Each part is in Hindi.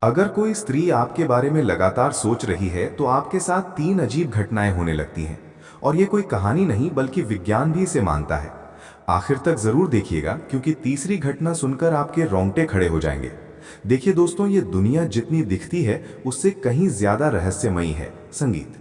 अगर कोई स्त्री आपके बारे में लगातार सोच रही है तो आपके साथ तीन अजीब घटनाएं होने लगती हैं। और ये कोई कहानी नहीं बल्कि विज्ञान भी इसे मानता है। आखिर तक जरूर देखिएगा क्योंकि तीसरी घटना सुनकर आपके रोंगटे खड़े हो जाएंगे। देखिए दोस्तों, ये दुनिया जितनी दिखती है उससे कहीं ज्यादा रहस्यमयी है। संगीत।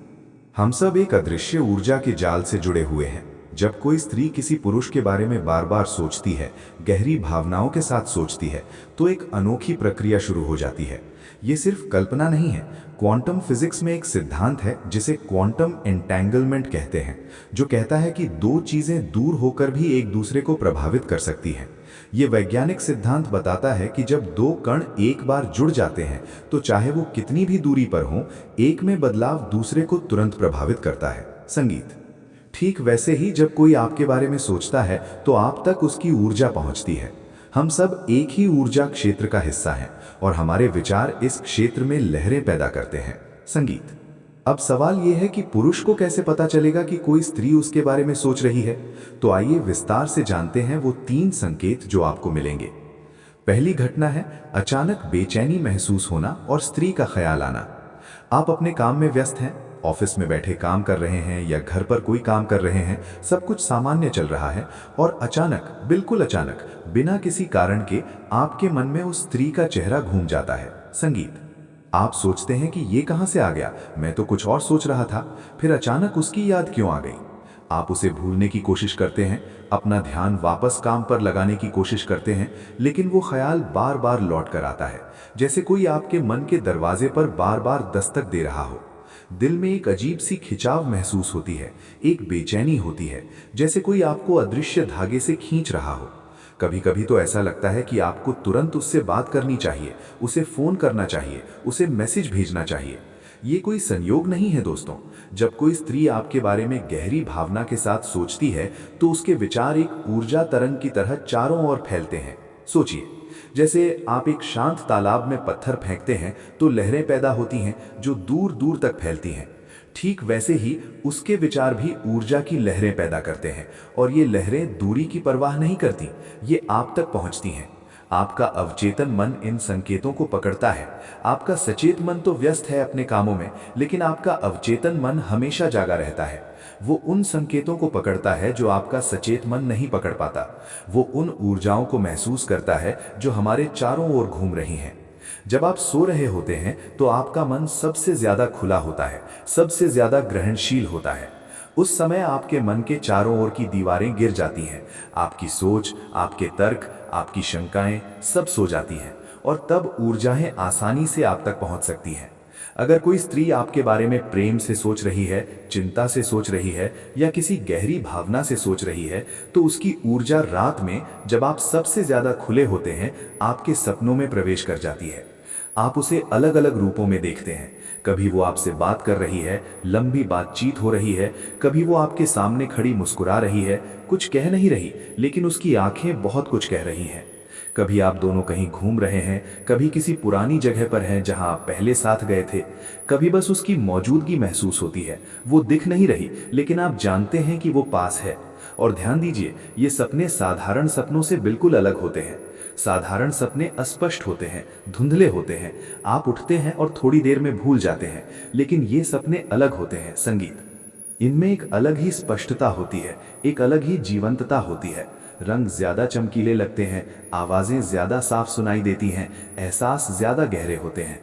हम सब एक अदृश्य ऊर्जा के जाल से जुड़े हुए हैं। जब कोई स्त्री किसी पुरुष के बारे में बार बार सोचती है, गहरी भावनाओं के साथ सोचती है, तो एक अनोखी प्रक्रिया शुरू हो जाती है। ये सिर्फ कल्पना नहीं है। क्वांटम फिजिक्स में एक सिद्धांत है जिसे क्वांटम एंटेंगलमेंट कहते हैं, जो कहता है कि दो चीजें दूर होकर भी एक दूसरे को प्रभावित कर सकती हैं। ये वैज्ञानिक सिद्धांत बताता है कि जब दो कण एक बार जुड़ जाते हैं तो चाहे वो कितनी भी दूरी पर हों, एक में बदलाव दूसरे को तुरंत प्रभावित करता है। संगीत। ठीक वैसे ही जब कोई आपके बारे में सोचता है तो आप तक उसकी ऊर्जा पहुंचती है। हम सब एक ही ऊर्जा क्षेत्र का हिस्सा हैं और हमारे विचार इस क्षेत्र में लहरें पैदा करते हैं। संगीत। अब सवाल यह है कि पुरुष को कैसे पता चलेगा कि कोई स्त्री उसके बारे में सोच रही है। तो आइए विस्तार से जानते हैं वो तीन संकेत जो आपको मिलेंगे। पहली घटना है अचानक बेचैनी महसूस होना और स्त्री का ख्याल आना। आप अपने काम में व्यस्त हैं, ऑफिस में बैठे काम कर रहे हैं या घर पर कोई काम कर रहे हैं, सब कुछ सामान्य चल रहा है और अचानक, बिल्कुल अचानक, बिना किसी कारण के आपके मन में उस स्त्री का चेहरा घूम जाता है। संगीत। आप सोचते हैं कि ये कहां से आ गया, मैं तो कुछ और सोच रहा था। फिर अचानक उसकी याद क्यों आ गई। आप उसे भूलने की कोशिश करते हैं, अपना ध्यान वापस काम पर लगाने की कोशिश करते हैं, लेकिन वो ख्याल बार बार लौट कर आता है, जैसे कोई आपके मन के दरवाजे पर बार बार दस्तक दे रहा हो। दिल में एक अजीब सी खिंचाव महसूस होती है, एक बेचैनी होती है, जैसे कोई आपको अदृश्य धागे से खींच रहा हो। कभी कभी तो ऐसा लगता है कि आपको तुरंत उससे बात करनी चाहिए, उसे फोन करना चाहिए, उसे मैसेज भेजना चाहिए। ये कोई संयोग नहीं है दोस्तों। जब कोई स्त्री आपके बारे में गहरी भावना के साथ सोचती है तो उसके विचार एक ऊर्जा तरंग की तरह चारों ओर फैलते हैं। सोचिए, जैसे आप एक शांत तालाब में पत्थर फेंकते हैं तो लहरें पैदा होती हैं जो दूर दूर तक फैलती हैं। ठीक वैसे ही उसके विचार भी ऊर्जा की लहरें पैदा करते हैं और ये लहरें दूरी की परवाह नहीं करती, ये आप तक पहुंचती हैं। आपका अवचेतन मन इन संकेतों को पकड़ता है। आपका सचेत मन तो व्यस्त है अपने कामों में, लेकिन आपका अवचेतन मन हमेशा जागा रहता है। वो उन संकेतों को पकड़ता है जो आपका सचेत मन नहीं पकड़ पाता। वो उन ऊर्जाओं को महसूस करता है जो हमारे चारों ओर घूम रही हैं। जब आप सो रहे होते हैं तो आपका मन सबसे ज्यादा खुला होता है, सबसे ज्यादा ग्रहणशील होता है। उस समय आपके मन के चारों ओर की दीवारें गिर जाती हैं। आपकी सोच, आपके तर्क, आपकी शंकाएं सब सो जाती हैं और तब ऊर्जाएं आसानी से आप तक पहुंच सकती हैं। अगर कोई स्त्री आपके बारे में प्रेम से सोच रही है, चिंता से सोच रही है या किसी गहरी भावना से सोच रही है, तो उसकी ऊर्जा रात में जब आप सबसे ज्यादा खुले होते हैं आपके सपनों में प्रवेश कर जाती है। आप उसे अलग अलग रूपों में देखते हैं। कभी वो आपसे बात कर रही है, लंबी बातचीत हो रही है, कभी वो आपके सामने खड़ी मुस्कुरा रही है, कुछ कह नहीं रही लेकिन उसकी आंखें बहुत कुछ कह रही हैं। कभी आप दोनों कहीं घूम रहे हैं, कभी किसी पुरानी जगह पर हैं जहां आप पहले साथ गए थे। कभी बस उसकी मौजूदगी महसूस होती है। वो दिख नहीं रही लेकिन आप जानते हैं कि वो पास है। और ध्यान दीजिए, ये सपने साधारण सपनों से बिल्कुल अलग होते हैं। साधारण सपने अस्पष्ट होते हैं, धुंधले होते हैं। आप उठते हैं और थोड़ी देर में भूल जाते हैं, लेकिन ये सपने अलग होते हैं। संगीत। इनमें एक अलग ही स्पष्टता होती है, एक अलग ही जीवंतता होती है। रंग ज्यादा चमकीले लगते हैं, आवाजें ज्यादा साफ सुनाई देती हैं, एहसास ज्यादा गहरे होते हैं।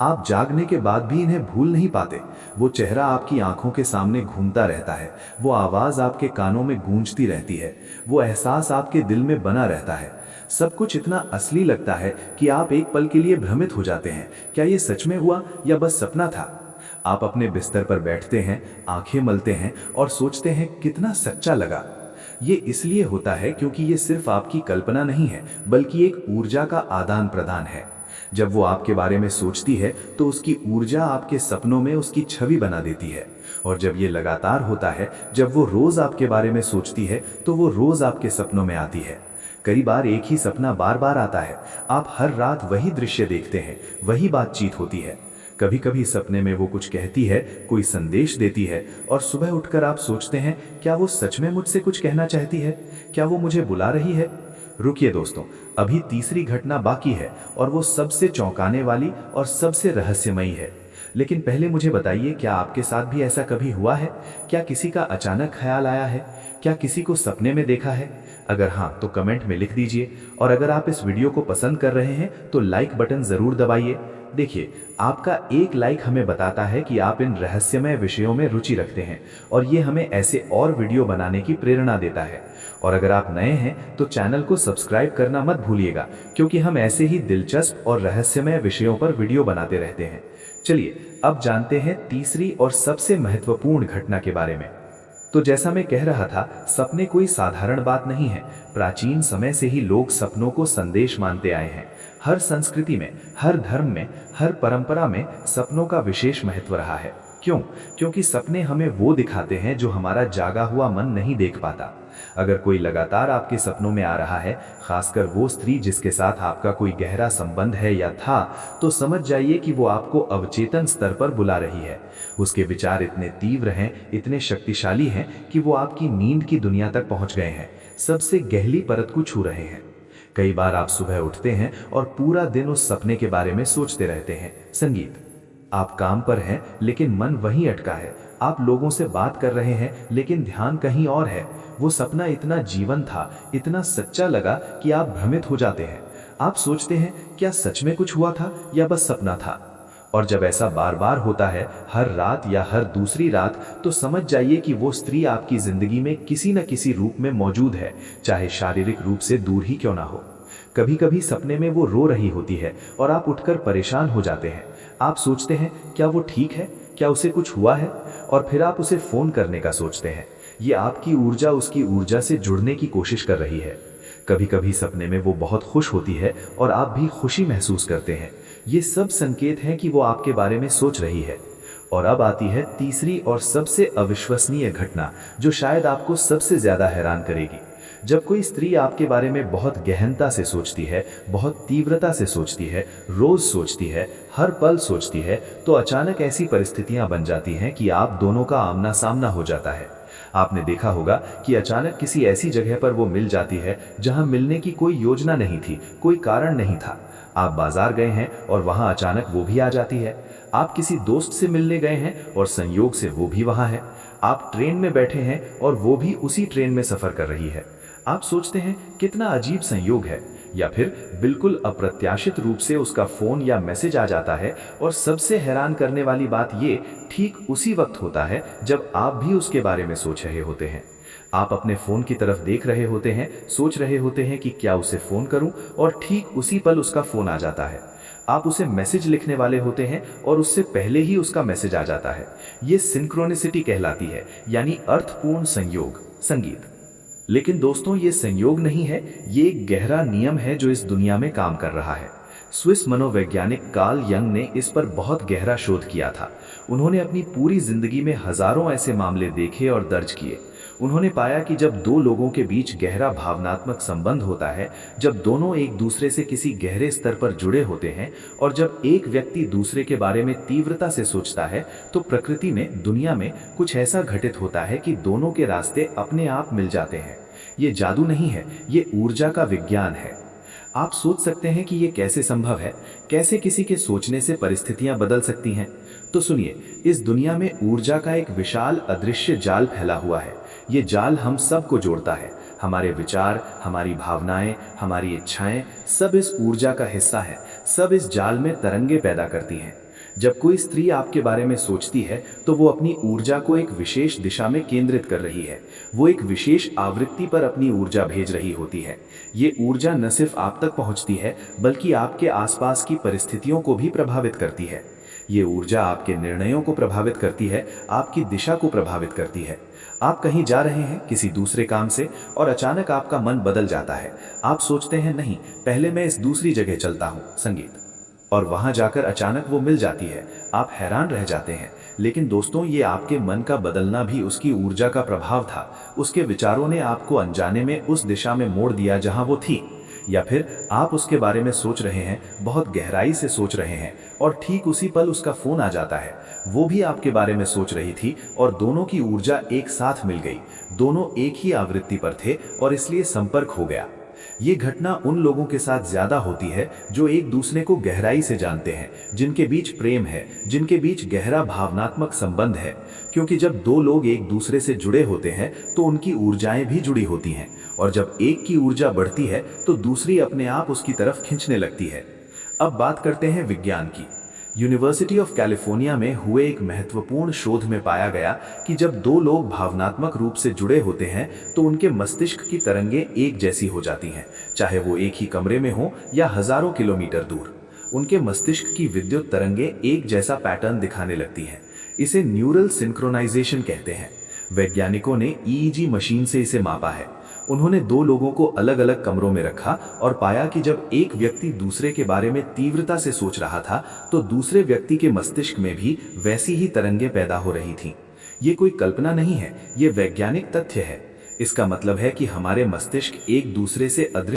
आप जागने के बाद भी इन्हें भूल नहीं पाते। वो चेहरा आपकी आंखों के सामने घूमता रहता है, वो आवाज आपके कानों में गूंजती रहती है, वो एहसास आपके दिल में बना रहता है। सब कुछ इतना असली लगता है कि आप एक पल के लिए भ्रमित हो जाते हैं। क्या ये सच में हुआ या बस सपना था? आप अपने बिस्तर पर बैठते हैं, आंखें मलते हैं और सोचते हैं कितना सच्चा लगा। ये इसलिए होता है क्योंकि ये सिर्फ आपकी कल्पना नहीं है, बल्कि एक ऊर्जा का आदान प्रदान है। जब वो आपके बारे में सोचती है तो उसकी ऊर्जा आपके सपनों में उसकी छवि बना देती है। और जब ये लगातार होता है, जब वो रोज आपके बारे में सोचती है तो वो रोज आपके सपनों में आती है। कई बार एक ही सपना बार बार आता है। आप हर रात वही दृश्य देखते हैं, वही बातचीत होती है। कभी कभी सपने में वो कुछ कहती है, कोई संदेश देती है और सुबह उठकर आप सोचते हैं क्या वो सच में मुझसे कुछ कहना चाहती है, क्या वो मुझे बुला रही है। रुकिए दोस्तों, अभी तीसरी घटना बाकी है और वो सबसे चौंकाने वाली और सबसे रहस्यमयी है। लेकिन पहले मुझे बताइए, क्या आपके साथ भी ऐसा कभी हुआ है? क्या किसी का अचानक ख्याल आया है? क्या किसी को सपने में देखा है? अगर हाँ, तो कमेंट में लिख दीजिए। और अगर आप इस वीडियो को पसंद कर रहे हैं तो लाइक बटन ज़रूर दबाइए। देखिए, आपका एक लाइक हमें बताता है कि आप इन रहस्यमय विषयों में रुचि रखते हैं और ये हमें ऐसे और वीडियो बनाने की प्रेरणा देता है। और अगर आप नए हैं तो चैनल को सब्सक्राइब करना मत भूलिएगा, क्योंकि हम ऐसे ही दिलचस्प और रहस्यमय विषयों पर वीडियो बनाते रहते हैं। चलिए अब जानते हैं तीसरी और सबसे महत्वपूर्ण घटना के बारे में। तो जैसा मैं कह रहा था, सपने कोई साधारण बात नहीं है। प्राचीन समय से ही लोग सपनों को संदेश मानते आए हैं। हर संस्कृति में, हर धर्म में, हर परंपरा में सपनों का विशेष महत्व रहा है। क्यों? क्योंकि सपने हमें वो दिखाते हैं जो हमारा जागा हुआ मन नहीं देख पाता। अगर कोई लगातार आपके सपनों में आ रहा है, खासकर वो स्त्री जिसके साथ आपका कोई गहरा संबंध है या था, तो समझ जाइए कि वो आपको अवचेतन स्तर पर बुला रही है। उसके विचार इतने तीव्र हैं, इतने शक्तिशाली हैं कि वो आपकी नींद की दुनिया तक पहुंच गए हैं, सबसे गहरी परत को छू रहे हैं। कई बार आप सुबह उठते हैं और पूरा दिन उस सपने के बारे में सोचते रहते हैं। संगीत, आप काम पर हैं लेकिन मन वहीं अटका है। आप लोगों से बात कर रहे हैं लेकिन ध्यान कहीं और है। वो सपना इतना जीवन था, इतना सच्चा लगा कि आप भ्रमित हो जाते हैं। आप सोचते हैं, क्या सच में कुछ हुआ था या बस सपना था? और जब ऐसा बार बार होता है, हर रात या हर दूसरी रात, तो समझ जाइए कि वो स्त्री आपकी जिंदगी में किसी न किसी रूप में मौजूद है, चाहे शारीरिक रूप से दूर ही क्यों ना हो। कभी कभी सपने में वो रो रही होती है और आप उठकर परेशान हो जाते हैं। आप सोचते हैं, क्या वो ठीक है? क्या उसे कुछ हुआ है? और फिर आप उसे फोन करने का सोचते हैं। ये आपकी ऊर्जा उसकी ऊर्जा से जुड़ने की कोशिश कर रही है। कभी कभी सपने में वो बहुत खुश होती है और आप भी खुशी महसूस करते हैं। ये सब संकेत हैं कि वो आपके बारे में सोच रही है। और अब आती है तीसरी और सबसे अविश्वसनीय घटना, जो शायद आपको सबसे ज्यादा हैरान करेगी। जब कोई स्त्री आपके बारे में बहुत गहनता से सोचती है, बहुत तीव्रता से सोचती है, रोज सोचती है, हर पल सोचती है, तो अचानक ऐसी परिस्थितियां बन जाती हैं कि आप दोनों का आमना सामना हो जाता है। आपने देखा होगा कि अचानक किसी ऐसी जगह पर वो मिल जाती है जहां मिलने की कोई योजना नहीं थी, कोई कारण नहीं था। आप बाजार गए हैं और वहां अचानक वो भी आ जाती है। आप किसी दोस्त से मिलने गए हैं और संयोग से वो भी वहां है। आप ट्रेन में बैठे हैं और वो भी उसी ट्रेन में सफर कर रही है। आप सोचते हैं, कितना अजीब संयोग है। या फिर बिल्कुल अप्रत्याशित रूप से उसका फोन या मैसेज आ जाता है। और सबसे हैरान करने वाली बात ये ठीक उसी वक्त होता है जब आप भी उसके बारे में सोच रहे होते हैं। आप अपने फोन की तरफ देख रहे होते हैं, सोच रहे होते हैं कि क्या उसे फोन करूं, और ठीक उसी पल उसका फोन आ जाता है। आप उसे मैसेज लिखने वाले होते हैं और उससे पहले ही उसका मैसेज आ जाता है। ये सिंक्रोनिसिटी कहलाती है, यानी अर्थपूर्ण संयोग। संगीत, लेकिन दोस्तों, ये संयोग नहीं है, ये एक गहरा नियम है जो इस दुनिया में काम कर रहा है। स्विस मनोवैज्ञानिक कार्ल यंग ने इस पर बहुत गहरा शोध किया था। उन्होंने अपनी पूरी जिंदगी में हजारों ऐसे मामले देखे और दर्ज किए। उन्होंने पाया कि जब दो लोगों के बीच गहरा भावनात्मक संबंध होता है, जब दोनों एक दूसरे से किसी गहरे स्तर पर जुड़े होते हैं, और जब एक व्यक्ति दूसरे के बारे में तीव्रता से सोचता है, तो प्रकृति में, दुनिया में कुछ ऐसा घटित होता है कि दोनों के रास्ते अपने आप मिल जाते हैं। ये जादू नहीं है, ये ऊर्जा का विज्ञान है। आप सोच सकते हैं कि ये कैसे संभव है, कैसे किसी के सोचने से परिस्थितियां बदल सकती हैं। तो सुनिए, इस दुनिया में ऊर्जा का एक विशाल अदृश्य जाल फैला हुआ है। ये जाल हम सबको जोड़ता है। हमारे विचार, हमारी भावनाएं, हमारी इच्छाएं, सब इस ऊर्जा का हिस्सा है। सब इस जाल में तरंगे पैदा करती हैं। जब कोई स्त्री आपके बारे में सोचती है, तो वो अपनी ऊर्जा को एक विशेष दिशा में केंद्रित कर रही है। वो एक विशेष आवृत्ति पर अपनी ऊर्जा भेज रही होती है। ये ऊर्जा न सिर्फ आप तक पहुंचती है, बल्कि आपके आसपास की परिस्थितियों को भी प्रभावित करती है। ये ऊर्जा आपके निर्णयों को प्रभावित करती है, आपकी दिशा को प्रभावित करती है। आप कहीं जा रहे हैं किसी दूसरे काम से, और अचानक आपका मन बदल जाता है। आप सोचते हैं, नहीं, पहले मैं इस दूसरी जगह चलता हूँ। संगीत, और वहां जाकर अचानक वो मिल जाती है। आप हैरान रह जाते हैं। लेकिन दोस्तों, ये आपके मन का बदलना भी उसकी ऊर्जा का प्रभाव था। उसके विचारों ने आपको अनजाने में उस दिशा में मोड़ दिया जहां वो थी। या फिर आप उसके बारे में सोच रहे हैं, बहुत गहराई से सोच रहे हैं, और ठीक उसी पल उसका फोन आ जाता है। वो भी आपके बारे में सोच रही थी और दोनों की ऊर्जा एक साथ मिल गई। दोनों एक ही आवृत्ति पर थे और इसलिए संपर्क हो गया। ये घटना उन लोगों के साथ ज्यादा होती है जो एक दूसरे को गहराई से जानते हैं, जिनके बीच प्रेम है, जिनके बीच गहरा भावनात्मक संबंध है। क्योंकि जब दो लोग एक दूसरे से जुड़े होते हैं तो उनकी ऊर्जाएं भी जुड़ी होती हैं, और जब एक की ऊर्जा बढ़ती है तो दूसरी अपने आप उसकी तरफ खींचने लगती है। अब बात करते हैं विज्ञान की। यूनिवर्सिटी ऑफ कैलिफोर्निया में हुए एक महत्वपूर्ण शोध में पाया गया कि जब दो लोग भावनात्मक रूप से जुड़े होते हैं तो उनके मस्तिष्क की तरंगें एक जैसी हो जाती हैं, चाहे वो एक ही कमरे में हो या हजारों किलोमीटर दूर। उनके मस्तिष्क की विद्युत तरंगें एक जैसा पैटर्न दिखाने लगती हैं। इसे न्यूरल सिंक्रोनाइजेशन कहते हैं। वैज्ञानिकों ने ईईजी मशीन से इसे मापा है। उन्होंने दो लोगों को अलग अलग कमरों में रखा और पाया कि जब एक व्यक्ति दूसरे के बारे में तीव्रता से सोच रहा था तो दूसरे व्यक्ति के मस्तिष्क में भी वैसी ही तरंगें पैदा हो रही थीं। ये कोई कल्पना नहीं है, ये वैज्ञानिक तथ्य है। इसका मतलब है कि हमारे मस्तिष्क एक दूसरे से अदृश्य